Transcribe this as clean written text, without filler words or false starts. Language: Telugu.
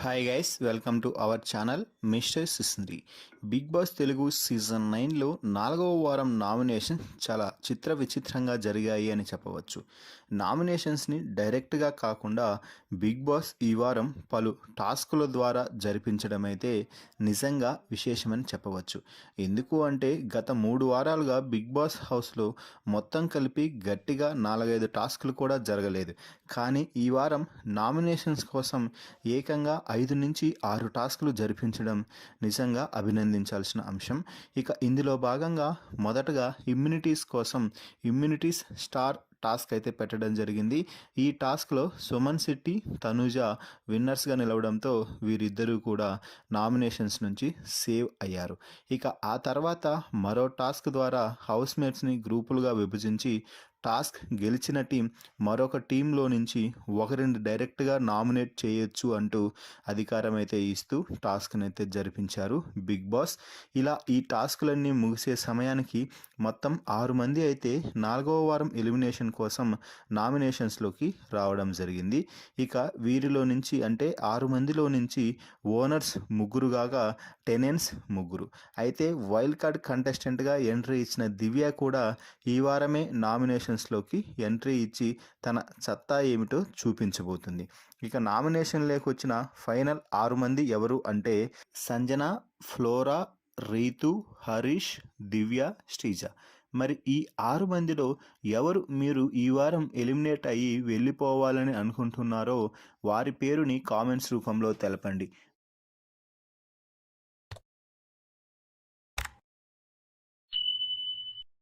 Hi guys, welcome to our channel mister సుస్ంద్రి. బిగ్ బాస్ తెలుగు సీజన్ 9లో 4వ వారం నామినేషన్ చాలా విచిత్రంగా జరిగాయి అని చెప్పవచ్చు. నామినేషన్స్ని డైరెక్ట్గా కాకుండా బిగ్ బాస్ ఈ వారం పలు టాస్కుల ద్వారా జరిపించడం అయితే నిజంగా విశేషమని చెప్పవచ్చు. ఎందుకు అంటే గత 3 వారాలుగా బిగ్ బాస్ హౌస్లో మొత్తం కలిపి గట్టిగా 4-5 టాస్కులు కూడా జరగలేదు. కానీ ఈ వారం నామినేషన్స్ కోసం ఏకంగా 5 నుంచి 6 టాస్కులు జరిపించడం నిజంగా అభినందించాల్సిన అంశం. ఇక ఇందులో భాగంగా మొదటగా ఇమ్యూనిటీస్ కోసం ఇమ్యూనిటీస్ స్టార్ టాస్క్ అయితే పెట్టడం జరిగింది. ఈ టాస్క్లో సుమన్ శెట్టి, తనూజ విన్నర్స్గా నిలవడంతో వీరిద్దరూ కూడా నామినేషన్స్ నుంచి సేవ్ అయ్యారు. ఇక ఆ తర్వాత మరో టాస్క్ ద్వారా హౌస్మేట్స్ని గ్రూపులుగా విభజించి టాస్క్ గెలిచిన టీం మరొక టీంలో నుంచి ఒకరిని డైరెక్ట్గా నామినేట్ చేయొచ్చు అంటూ అధికారం అయితే ఇస్తూ టాస్క్ని అయితే జరిపించారు బిగ్ బాస్. ఇలా ఈ టాస్క్లన్నీ ముగిసే సమయానికి మొత్తం 6 మంది అయితే 4వ వారం ఎలిమినేషన్ కోసం నామినేషన్స్లోకి రావడం జరిగింది. ఇక వీరిలో నుంచి అంటే 6 మందిలో నుంచి ఓనర్స్ 3 కాగా టెనెన్స్ 3. అయితే వైల్డ్ కార్డ్ కంటెస్టెంట్గా ఎంట్రీ ఇచ్చిన దివ్య కూడా ఈ వారమే నామినేషన్స్లోకి ఎంట్రీ ఇచ్చి తన సత్తా ఏమిటో చూపించబోతుంది. ఇక నామినేషన్లోకి వచ్చిన ఫైనల్ 6 మంది ఎవరు అంటే సంజన, ఫ్లోరా, రీతు, హరీష్, దివ్య, శ్రీజ. మరి ఈ 6 మందిలో ఎవరు మీరు ఈ వారం ఎలిమినేట్ అయ్యి వెళ్ళిపోవాలని అనుకుంటున్నారో వారి పేరుని కామెంట్స్ రూపంలో తెలపండి.